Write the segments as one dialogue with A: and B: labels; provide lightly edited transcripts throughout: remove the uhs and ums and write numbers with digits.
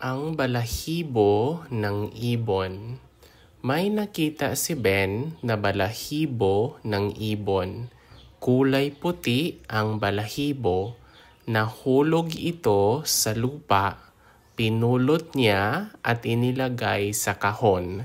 A: Ang balahibo ng ibon. May nakita si Ben na balahibo ng ibon. Kulay puti ang balahibo. Nahulog ito sa lupa. Pinulot niya at inilagay sa kahon.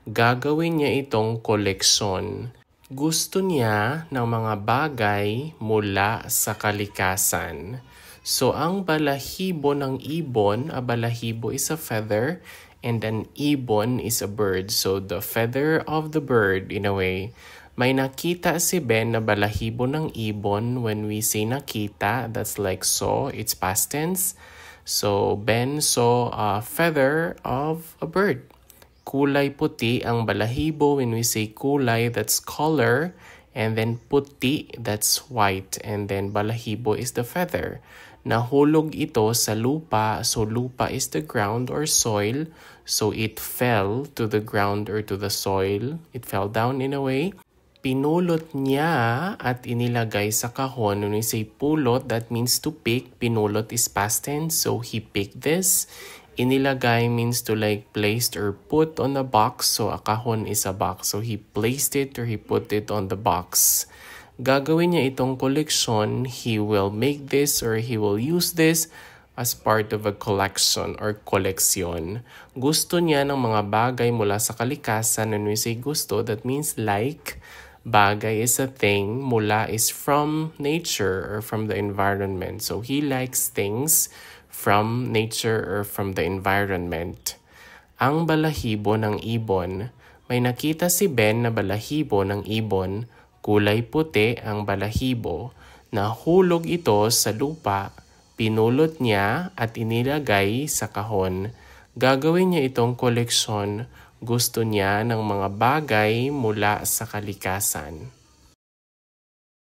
A: Gagawin niya itong koleksyon. Gusto niya ng mga bagay mula sa kalikasan. So, ang balahibo ng ibon, a balahibo is a feather and an ibon is a bird. So, the feather of the bird in a way. May nakita si Ben na balahibo ng ibon. When we say nakita, that's like saw, it's past tense. So, Ben saw a feather of a bird. Kulay puti ang balahibo. When we say kulay, that's color. And then puti, that's white. And then balahibo is the feather. Nahulog ito sa lupa. So lupa is the ground or soil. So it fell to the ground or to the soil. It fell down in a way. Pinulot niya at inilagay sa kahon. When we say pulot, that means to pick. Pinulot is past tense. So he picked this. Inilagay means to like placed or put on a box. So a kahon is a box. So he placed it or he put it on the box. Gagawin niya itong koleksyon. He will make this or he will use this as part of a collection or koleksyon. Gusto niya ng mga bagay mula sa kalikasan. When we say gusto, that means like. Bagay is a thing. Mula is from nature or from the environment. So he likes things from nature or from the environment. Ang balahibo ng ibon. May nakita si Ben na balahibo ng ibon. Kulay puti ang balahibo. Nahulog ito sa lupa. Pinulot niya at inilagay sa kahon. Gagawin niya itong koleksyon. Gusto niya ng mga bagay mula sa kalikasan.